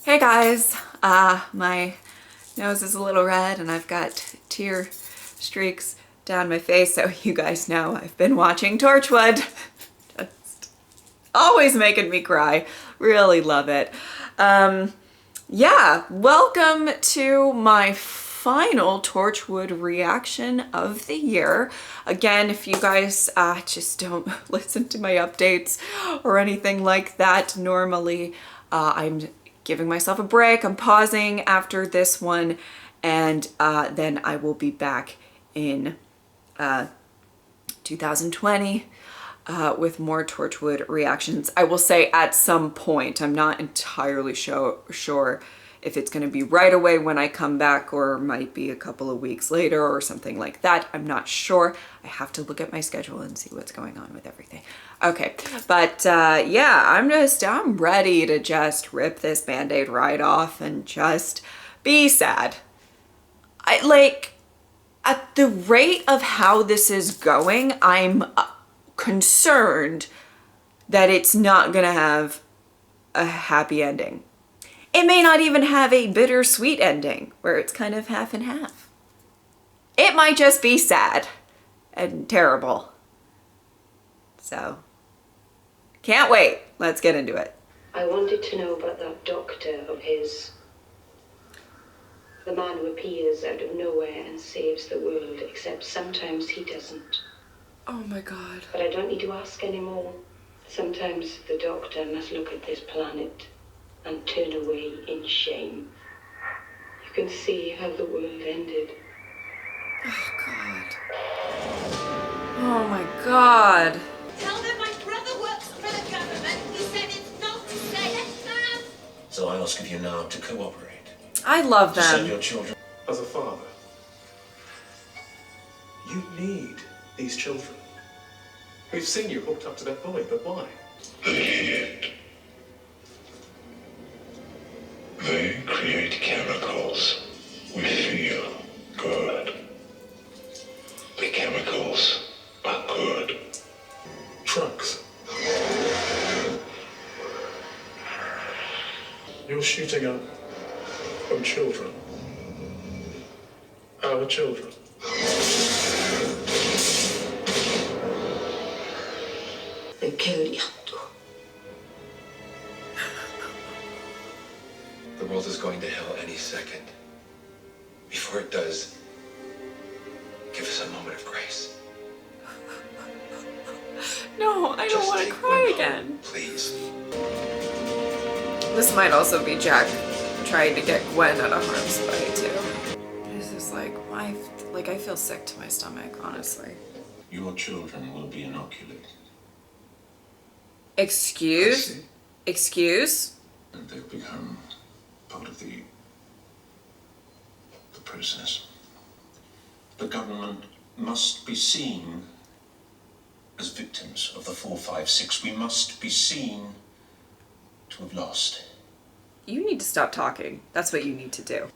Hey guys, my nose is a little red and I've got tear streaks down my face, so you guys know I've been watching Torchwood. Just always making me cry. Really love it. Yeah, welcome to my final Torchwood reaction of the year. Again, if you guys just don't listen to my updates or anything like that, normally I'm giving myself a break. I'm pausing after this one, and then I will be back in 2020 with more Torchwood reactions. I will say at some point, I'm not entirely sure if it's going to be right away when I come back or might be a couple of weeks later or something like that. I'm not sure. I have to look at my schedule and see what's going on with everything. Okay, but yeah, I'm ready to just rip this Band-Aid right off and just be sad. At the rate of how this is going, I'm concerned that it's not gonna have a happy ending. It may not even have a bittersweet ending where it's kind of half and half. It might just be sad and terrible. So, can't wait. Let's get into it. I wanted to know about that doctor of his. The man who appears out of nowhere and saves the world, except sometimes he doesn't. Oh my God. But I don't need to ask anymore. Sometimes the doctor must look at this planet and turn away in shame. You can see how the world ended. Oh God. Oh my God. Tell them my brother works for the government. He said it's not to say it. So I ask of you now to cooperate. I love To save them. your children. As a father, you need these children. We've seen you hooked up to that boy, but why? They create chemicals. We feel good. The chemicals are good. Drugs. You're shooting up on children. Our children. They killed Yato. The world is going to hell any second. Before it does, give us a moment of grace. No, I don't Just want to take cry one again. home, please. This might also be Jack trying to get Gwen out of harm's way too. It's just like, I feel sick to my stomach, honestly. Your children will be inoculated. Excuse? Excuse? And they've become part of the process. The government must be seen as victims of the 456. We must be seen to have lost. You need to stop talking. That's what you need to do.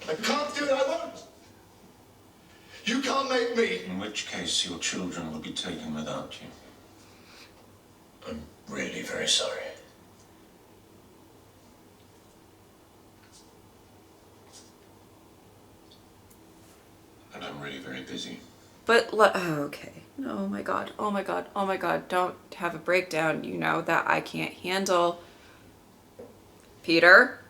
I can't do it, I won't! You can't make me! In which case your children will be taken without you. I'm really very sorry. And I'm really very busy. But, oh, okay. Oh my God, oh my God, oh my God. Don't have a breakdown. You know that I can't handle. Peter?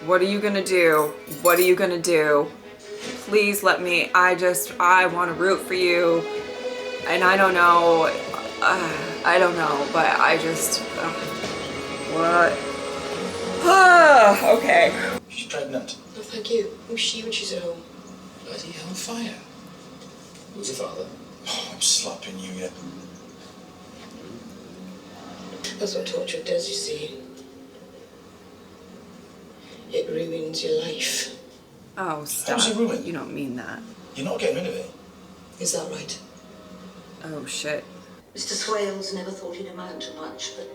What are you gonna do? What are you gonna do? Please let me, I want to root for you. And I don't know, but I just, what? Okay. She's pregnant. No, thank you. Who's she when she's at home? Bloody hellfire. Who's the father? Oh, I'm slapping you yet. That's what torture does, you see. It ruins your life. Oh, stop. How's it ruined? You don't mean that. You're not getting rid of it. Is that right? Oh, shit. Mr. Swales never thought he'd amount to much, but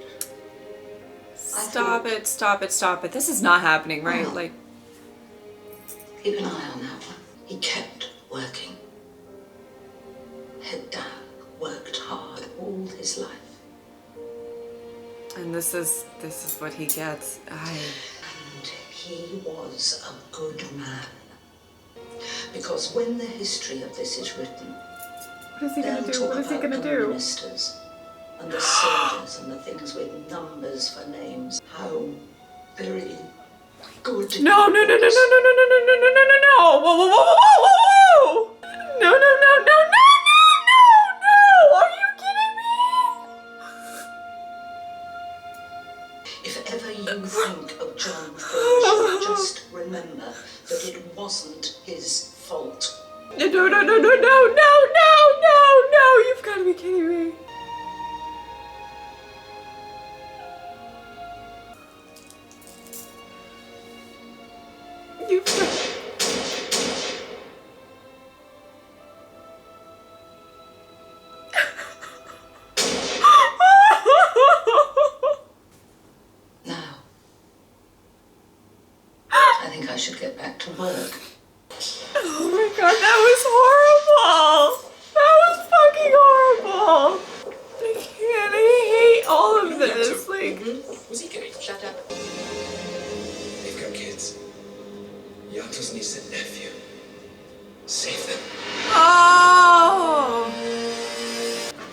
Stop it, stop it, stop it. This is not happening, right? Oh. Like, keep an eye on that one. He kept working. head down, worked hard all his life. And this is what he gets. And he was a good man. Because when the history of this is written, What is he gonna they'll do? talk What is he about gonna the do? ministers and the soldiers and the things with numbers for names. How very good. No, no, no, no, no, no, no, no, no, no, no, no, no, no! Whoa, whoa, whoa, whoa, whoa, whoa! No, no, no, no, no, no, no, no! Are you kidding me? If ever you think of John Frasier, just remember that it wasn't his fault. No, no, no, no, no, no, no, no, no, no! You've got to be kidding me. You've got... Now, I think I should get back to work. Oh my god, that was horrible! That was fucking horrible! I can't, I hate all of this, like... Was he gay? Shut up. They've got kids. Yanto's niece and nephew. Save them. Oh!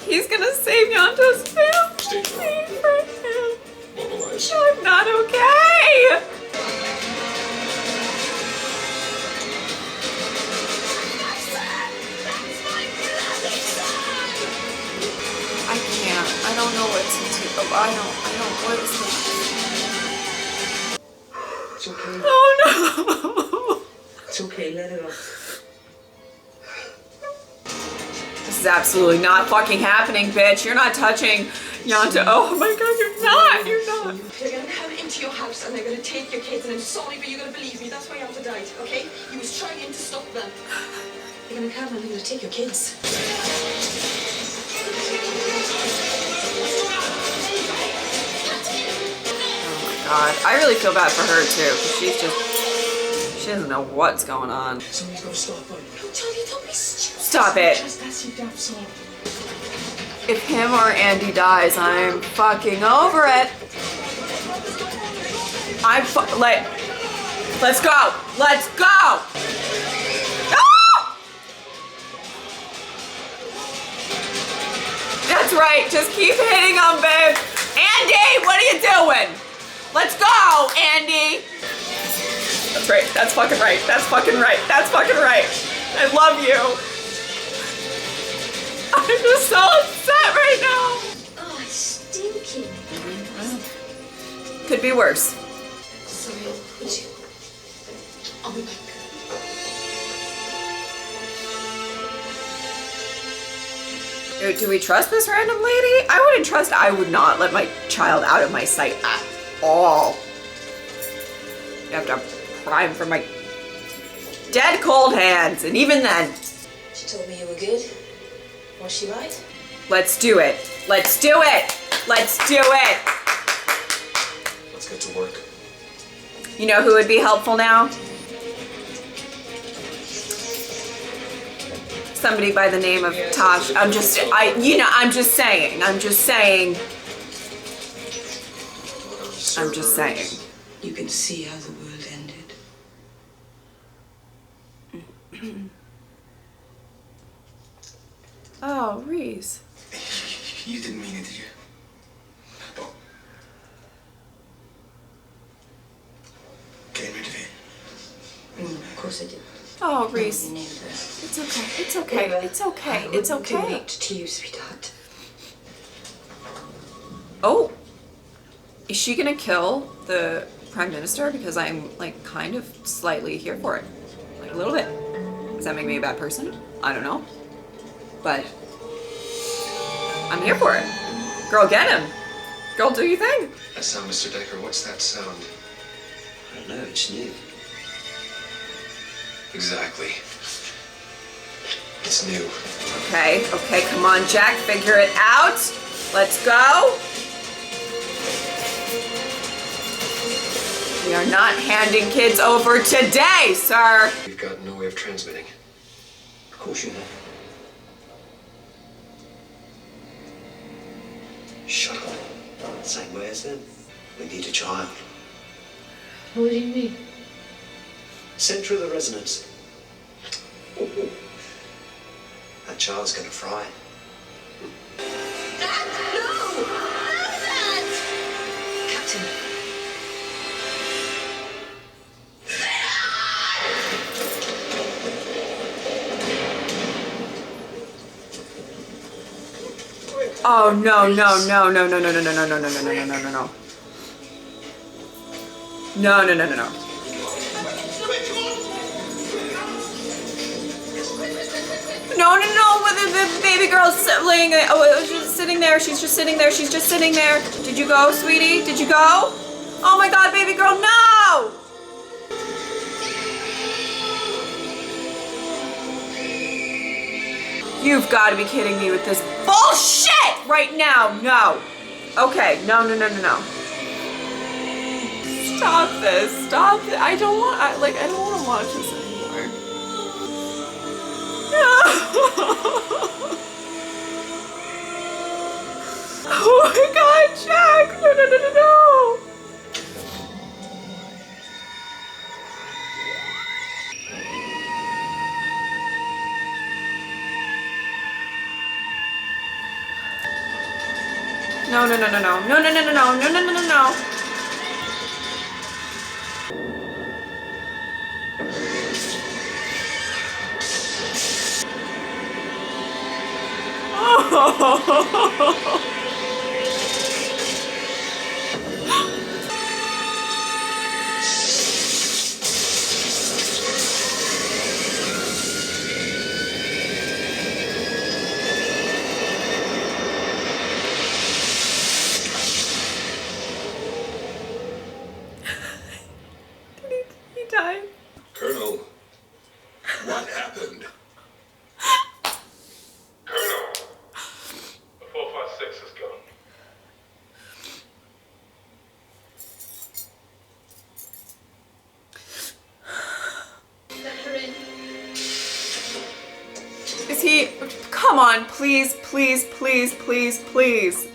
He's gonna save Yanto's family Stay strong. for him. Mobilize. I'm not okay! I can't. I don't know what to do. Oh, what is this? It's okay. Oh no! It's okay, let it off. This is absolutely not fucking happening, bitch. You're not touching Yanto. Oh my god, you're not! You're not! They're gonna come into your house and they're gonna take your kids, and I'm sorry, but you're gonna believe me. That's why Alpha died, okay? He was trying to stop them. They're gonna come and they're gonna take your kids. Oh my god. I really feel bad for her too, because she doesn't know what's going on. Somebody's got to stop by. No, Johnny, don't be stupid. Stop it. Just that's your dad's son. If him or Andy dies, I'm fucking over it. Let's go. Let's go. Ah! That's right. Just keep hitting him, babe. Andy, what are you doing? Let's go, Andy. That's right. That's fucking right. That's fucking right. That's fucking right. I love you. I'm just so upset right now. Oh, it's stinking. Could be worse. Sorry, would you? I'll be back. Do we trust this random lady? I would not let my child out of my sight at all. You have to pry him from my dead cold hands, and even then. She told me you were good. Was she right? Let's do it. Let's do it. Let's do it. Let's get to work. You know who would be helpful now? Somebody by the name of Tosh. I'm just saying. You can see how the world ended. Oh, Reese. You didn't mean it, did you? Oh. Getting rid of it. Of course I did. Oh, Reese. Nobody knew that. It's okay. It's okay. It's okay. It's Do okay. that to you, sweetheart. Oh. Is she gonna kill the Prime Minister? Because I'm like kind of slightly here for it. Like a little bit. Does that make me a bad person? I don't know. But I'm here for it. Girl, get him. Girl, do your thing. That sound, Mr. Decker, what's that sound? I don't know, it's new. Exactly. It's new. Okay, come on, Jack, figure it out. Let's go. We are not handing kids over today, sir. We've got no way of transmitting. Of course you have. Shut up. Same way as them. We need a child. What do you mean? Centre of the resonance. That child's gonna fry. Dad, no! No, Dad! Captain. Oh no, no, no, no, no, no, no, no, no, no, no, no, no, no, no, no. No, no, no, no, no. No, no, no, the baby girl's laying, oh, she's sitting there, she's just sitting there, she's just sitting there. Did you go, sweetie? Did you go? Oh my God, baby girl, no! You've got to be kidding me with this bullshit right now. No. Okay, no, no, no, no, no. Stop this, stop it. I don't want, I don't want to watch this anymore. No. Oh my God, Jack, no, no, no, no, no. No, no, no, no, no, no, no, no, no, no, no, no, no, no, no. Oh. He died. Colonel, what happened? Colonel, the 456 is gone. Let her in. Is he? Come on, please, please, please, please, please.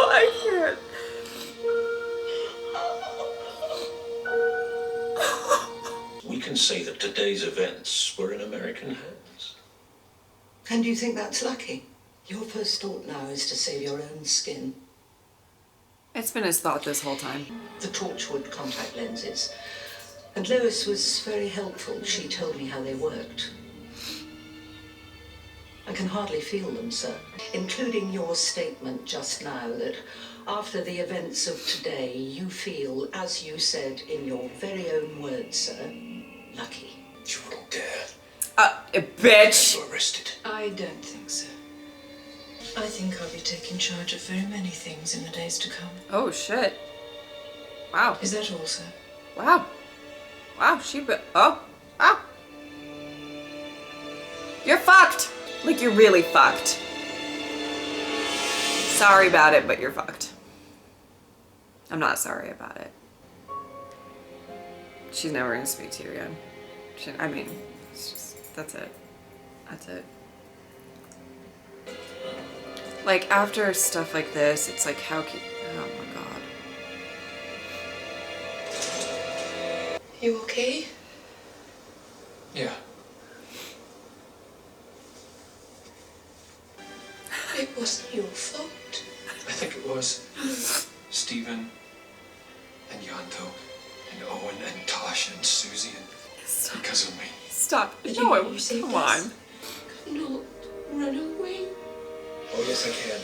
I can't. We can say that today's events were in American hands. And do you think that's lucky? Your first thought now is to save your own skin. It's been his thought this whole time. The Torchwood contact lenses. And Lois was very helpful. She told me how they worked. I can hardly feel them, sir. Including your statement just now that after the events of today, you feel, as you said in your very own words, sir, lucky. You wouldn't dare. Bitch. You're arrested. I don't think so. I think I'll be taking charge of very many things in the days to come. Oh shit. Wow. Is that all, sir? Wow. Wow, oh. Wow. You're fucked. Like, you're really fucked. Sorry about it, but you're fucked. I'm not sorry about it. She's never gonna speak to you again. I mean, it's just, that's it. That's it. Like, after stuff like this, it's like, how can, oh my god. You okay? Yeah. It wasn't your fault. I think it was. Stephen and Yanto and Owen and Tasha and Susie and Stop. because of me. Stop. But No, you saved come us. on. Not run away. Oh yes I can.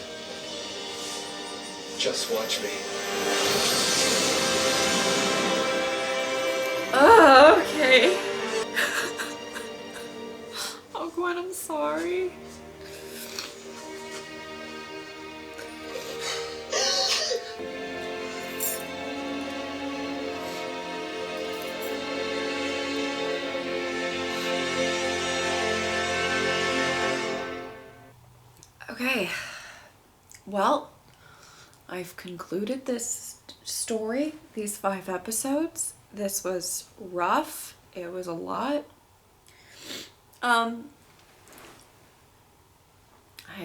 Just watch me. Okay. Oh, Gwen, I'm sorry. Okay. Well, I've concluded this story, these 5 episodes. This was rough. It was a lot. I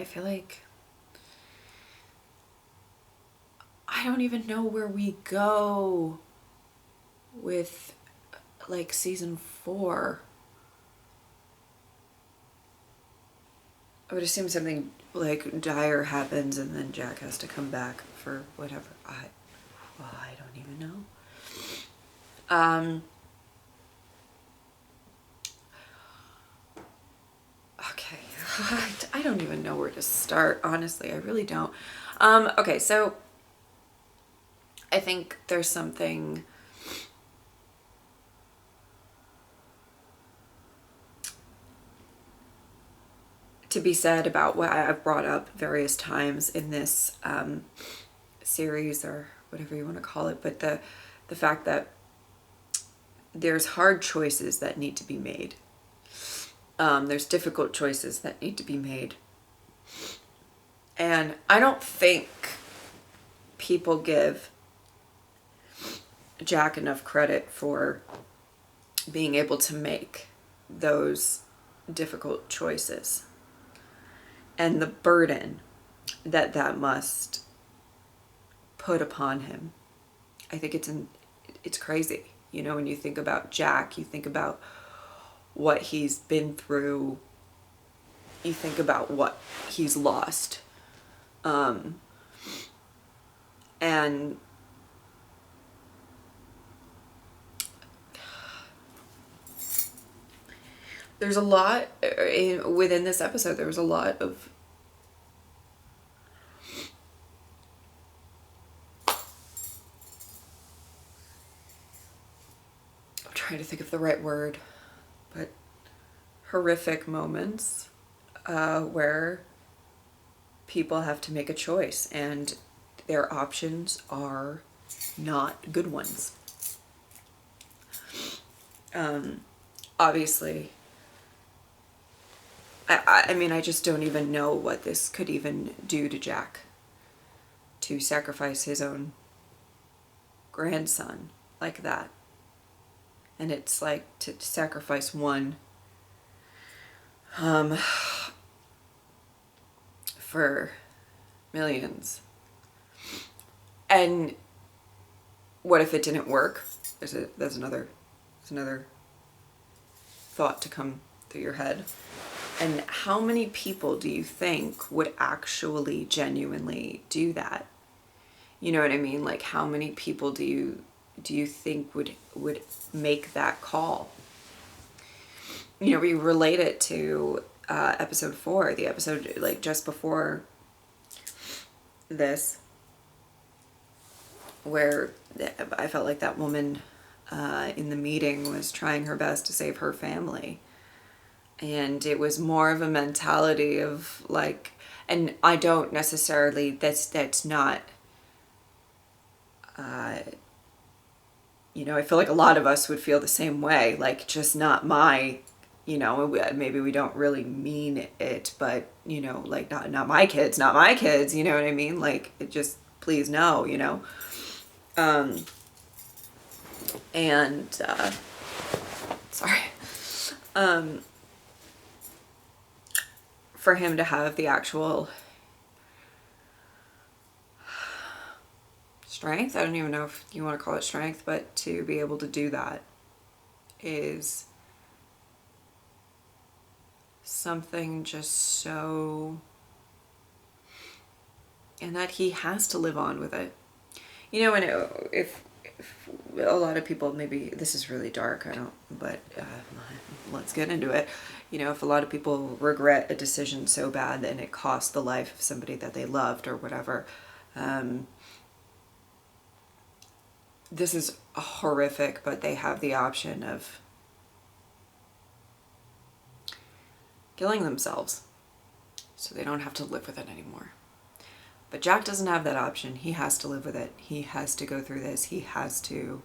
feel like I don't even know where we go with like season 4. I would assume something like dire happens and then Jack has to come back for whatever. I don't even know. Okay. I don't even know where to start, honestly. I really don't. Okay, so I think there's something to be said about what I've brought up various times in this series, or whatever you want to call it, but the fact that there's hard choices that need to be made. There's difficult choices that need to be made. And I don't think people give Jack enough credit for being able to make those difficult choices and the burden that that must put upon him. I think it's crazy. You know, when you think about Jack, you think about what he's been through, you think about what he's lost. And there's a lot within this episode. There was a lot of I'm trying to think of the right word, but horrific moments where people have to make a choice and their options are not good ones. Obviously, I mean, I just don't even know what this could even do to Jack, to sacrifice his own grandson like that. And it's like to sacrifice one for millions. And what if it didn't work? There's another thought to come through your head. And how many people do you think would actually genuinely do that? You know what I mean? Like, how many people do you think would make that call? You know, we relate it to episode 4, the episode like just before this, where I felt like that woman in the meeting was trying her best to save her family. And it was more of a mentality of like, and I don't necessarily, that's not, you know, I feel like a lot of us would feel the same way, like just not my, you know, maybe we don't really mean it, but, you know, like not my kids, you know what I mean? Like, it just, please no, you know? Sorry. For him to have the actual strength, I don't even know if you want to call it strength, but to be able to do that is something just so, and that he has to live on with it. You know, and if a lot of people, maybe this is really dark, but let's get into it. You know, if a lot of people regret a decision so bad and it cost the life of somebody that they loved or whatever, this is horrific, but they have the option of killing themselves so they don't have to live with it anymore. But Jack doesn't have that option. He has to live with it. He has to go through this. He has to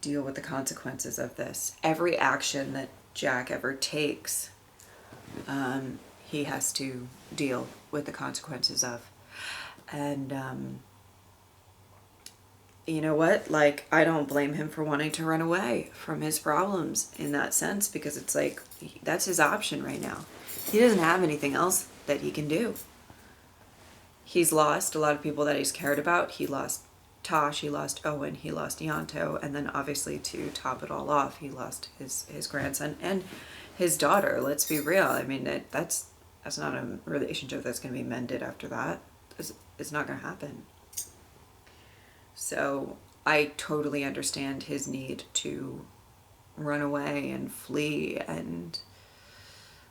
deal with the consequences of this. Every action that Jack ever takes, he has to deal with the consequences of. And you know what? Like, I don't blame him for wanting to run away from his problems in that sense, because it's like, that's his option right now. He doesn't have anything else that he can do. He's lost a lot of people that he's cared about. He lost Tosh, he lost Owen, he lost Yanto, and then obviously to top it all off, he lost his grandson and his daughter. Let's be real. I mean, that's not a relationship that's going to be mended after that. It's not going to happen. So I totally understand his need to run away and flee and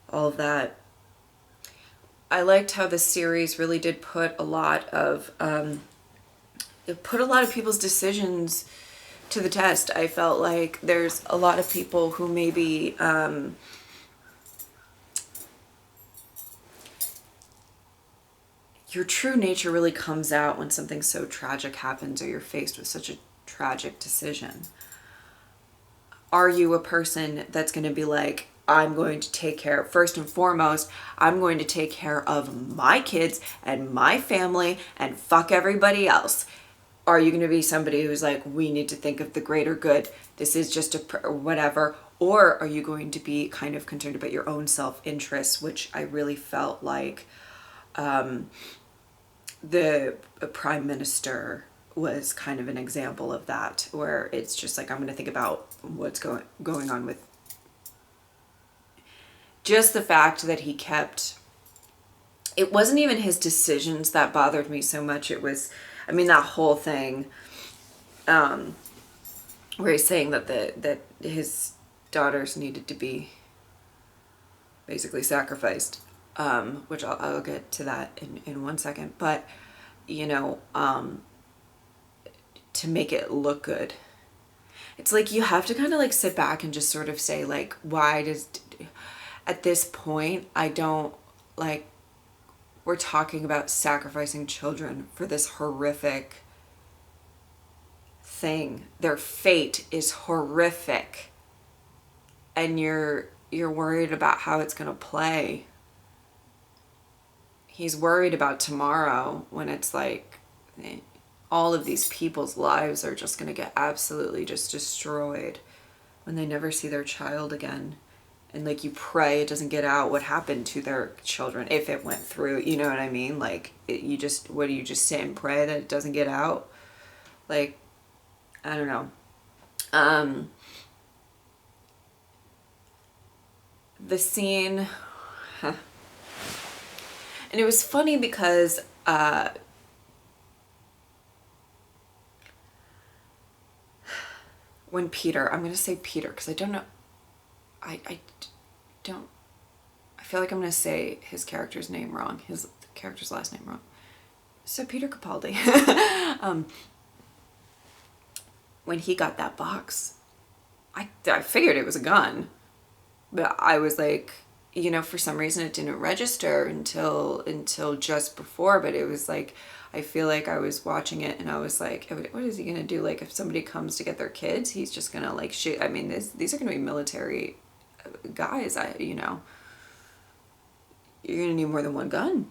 all of that. I liked how the series really did put a lot of people's decisions to the test. I felt like there's a lot of people who maybe your true nature really comes out when something so tragic happens or you're faced with such a tragic decision. Are you a person that's going to be like, I'm going to take care, first and foremost, I'm going to take care of my kids and my family and fuck everybody else? Are you going to be somebody who's like, we need to think of the greater good, this is just a whatever? Or are you going to be kind of concerned about your own self-interest, which I really felt like the Prime Minister was kind of an example of that, where it's just like, I'm going to think about what's going on with just the fact that he kept, it wasn't even his decisions that bothered me so much. It was, I mean, that whole thing where he's saying that his daughters needed to be basically sacrificed, which I'll get to that in 1 second. But, you know, to make it look good, it's like you have to kind of like sit back and just sort of say, like, why does, at this point, I don't, like, we're talking about sacrificing children for this horrific thing. Their fate is horrific. And you're worried about how it's going to play. He's worried about tomorrow when it's like all of these people's lives are just going to get absolutely just destroyed when they never see their child again. And like, you pray it doesn't get out what happened to their children if it went through, you know what I mean? Like, you just, what do you just sit and pray that it doesn't get out? Like, I don't know. The scene, and it was funny because when Peter, I'm going to say Peter because I don't know, I feel like I'm going to say his character's name wrong, his character's last name wrong. So Peter Capaldi, when he got that box, I figured it was a gun, but I was like, you know, for some reason it didn't register until just before, but it was like, I feel like I was watching it and I was like, what is he going to do? Like, if somebody comes to get their kids, he's just going to like shoot. I mean, these are going to be military guys, you know, you're going to need more than one gun.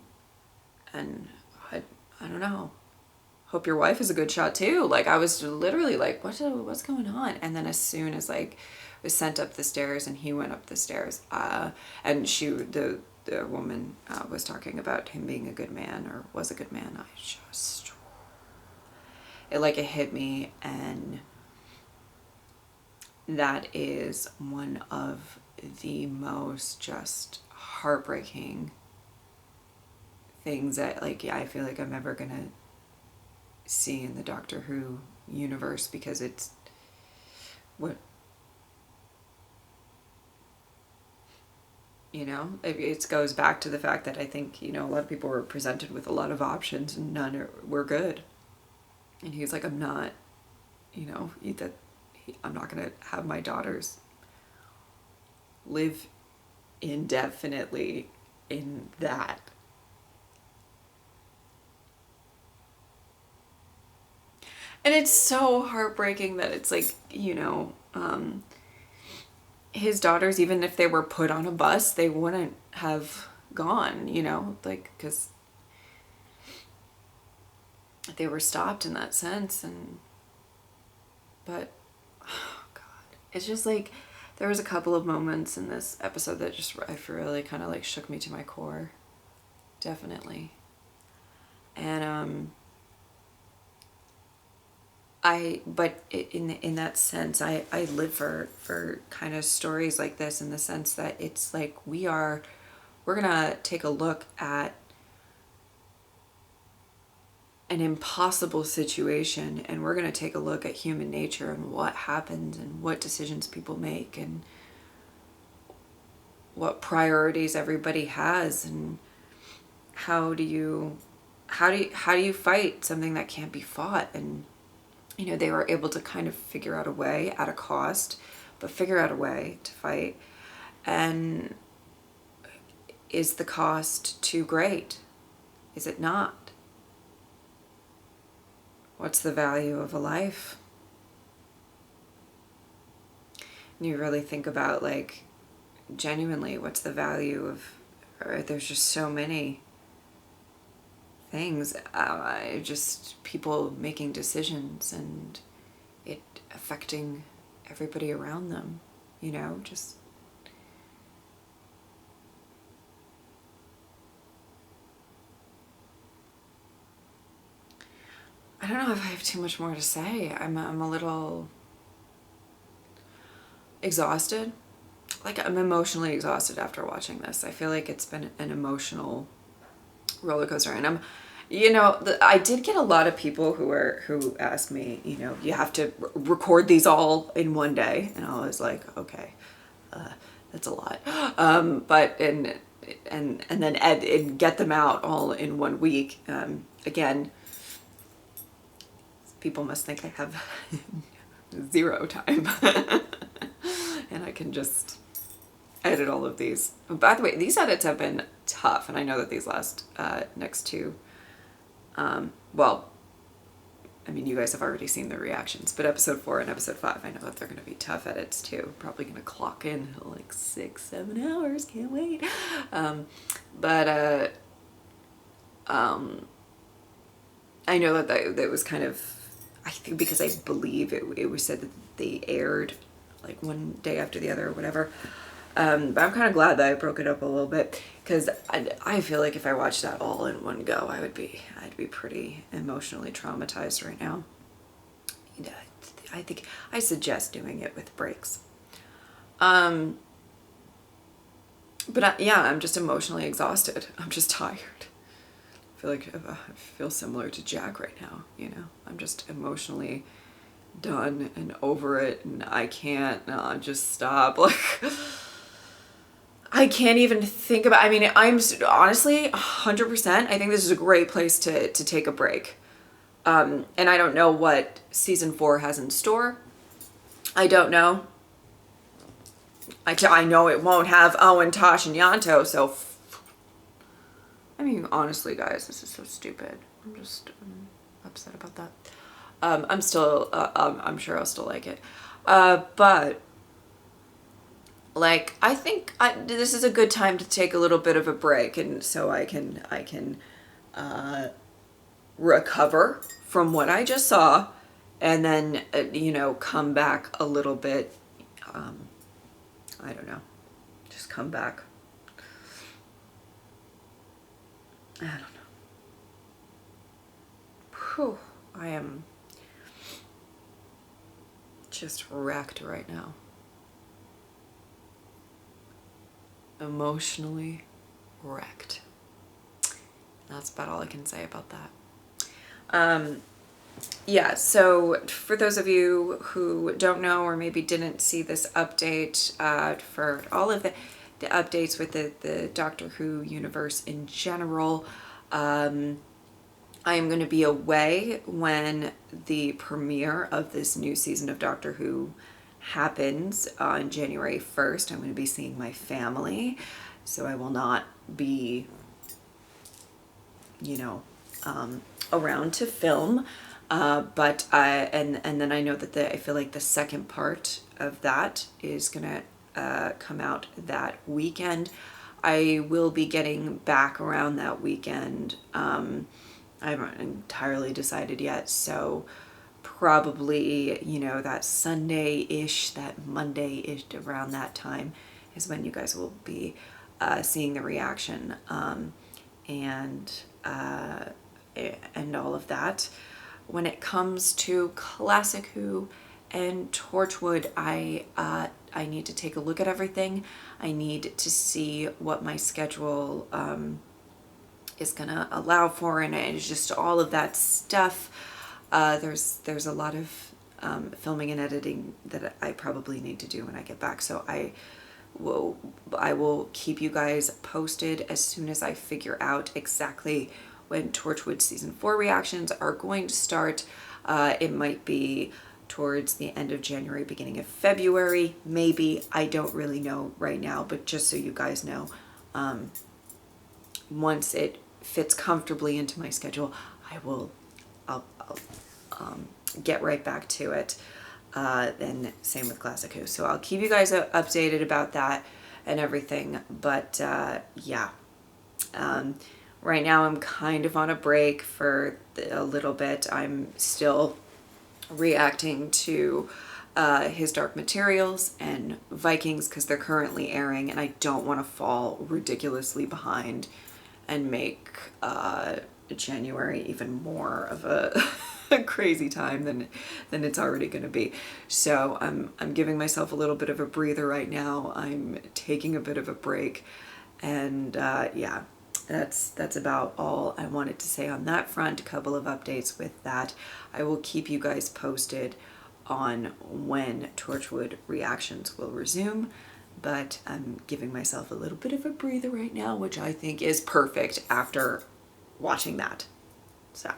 And I don't know. Hope your wife is a good shot too. Like, I was literally like, what's going on? And then as soon as like was sent up the stairs and he went up the stairs, and the woman was talking about him being a good man or was a good man, it hit me. And that is one of the most just heartbreaking things that, like, I feel like I'm ever gonna see in the Doctor Who universe, because it's what, you know, it goes back to the fact that I think, you know, a lot of people were presented with a lot of options and none were good. And he's like, I'm not, you know, I'm not going to have my daughters live indefinitely in that. And it's so heartbreaking that it's like, you know, his daughters, even if they were put on a bus, they wouldn't have gone, you know, like, because they were stopped in that sense. But oh god, it's just like there was a couple of moments in this episode that just I feel really kind of like shook me to my core, definitely. And but in that sense, I live for kind of stories like this, in the sense that it's like we're gonna take a look at an impossible situation, and we're gonna take a look at human nature and what happens and what decisions people make and what priorities everybody has, and how do you fight something that can't be fought. And you know, they were able to kind of figure out a way, at a cost, but figure out a way to fight. And is the cost too great? Is it not? What's the value of a life? And you really think about, like, genuinely, what's the value of, or there's just so many things, just people making decisions and it affecting everybody around them, you know, just I don't know if I have too much more to say. I'm a little exhausted. Like, I'm emotionally exhausted after watching this. I feel like it's been an emotional roller coaster, and you know, I did get a lot of people who asked me, you know, you have to record these all in one day, and I was like, okay, that's a lot, but and then and get them out all in 1 week. Again, people must think I have zero time, and I can just edit all of these. By the way, these edits have been tough, and I know that these next two, well, I mean, you guys have already seen the reactions, but episode 4 and episode 5, I know that they're going to be tough edits too. Probably going to clock in like 6-7 hours. Can't wait. But I know that was kind of, I think, because I believe it was said that they aired like one day after the other or whatever. But I'm kind of glad that I broke it up a little bit, because I feel like if I watched that all in one go, I'd be pretty emotionally traumatized right now. I think I suggest doing it with breaks. But yeah, I'm just emotionally exhausted. I'm just tired. I feel like I feel similar to Jack right now, you know? I'm just emotionally done and over it, and I can't just stop. Like, I can't even think about, I mean, I'm honestly 100%, I think this is a great place to take a break. And I don't know what season 4 has in store. I don't know. I know it won't have Owen, Tosh, and Yanto, so I mean, honestly, guys, this is so stupid. I'm just upset about that. I'm still, I'm sure I'll still like it. But like, I think this is a good time to take a little bit of a break, and so I can recover from what I just saw, and then, you know, come back a little bit. I don't know, just come back. I don't know. Whew, I am just wrecked right now. Emotionally wrecked. That's about all I can say about that. Yeah, so for those of you who don't know or maybe didn't see this update, for all of the updates with the Doctor Who universe in general, I am going to be away when the premiere of this new season of Doctor Who happens on January 1st. I'm going to be seeing my family, so I will not be, you know, around to film. But and then I know that I feel like the second part of that is gonna come out that weekend. I will be getting back around that weekend. I haven't entirely decided yet, so probably, you know, that Sunday-ish, that Monday-ish, around that time is when you guys will be seeing the reaction, and all of that. When it comes to Classic Who and Torchwood, I need to take a look at everything. I need to see what my schedule is gonna allow for, and it's just all of that stuff. There's a lot of filming and editing that I probably need to do when I get back, so I will keep you guys posted as soon as I figure out exactly when Torchwood season 4 reactions are going to start. It might be towards the end of January, beginning of February, maybe. I don't really know right now, but just so you guys know, once it fits comfortably into my schedule, I'll get right back to it. And same with Classic Who. So I'll keep you guys updated about that and everything. But yeah, right now I'm kind of on a break for a little bit. I'm still reacting to His Dark Materials and Vikings because they're currently airing, and I don't want to fall ridiculously behind and make January even more of a crazy time than it's already going to be. So I'm giving myself a little bit of a breather right now. I'm taking a bit of a break, and yeah, that's about all I wanted to say on that front. A couple of updates with that. I will keep you guys posted on when Torchwood reactions will resume, but I'm giving myself a little bit of a breather right now, which I think is perfect after watching that. So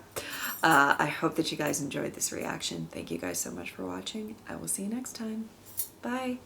I hope that you guys enjoyed this reaction. Thank you guys so much for watching. I will see you next time. Bye.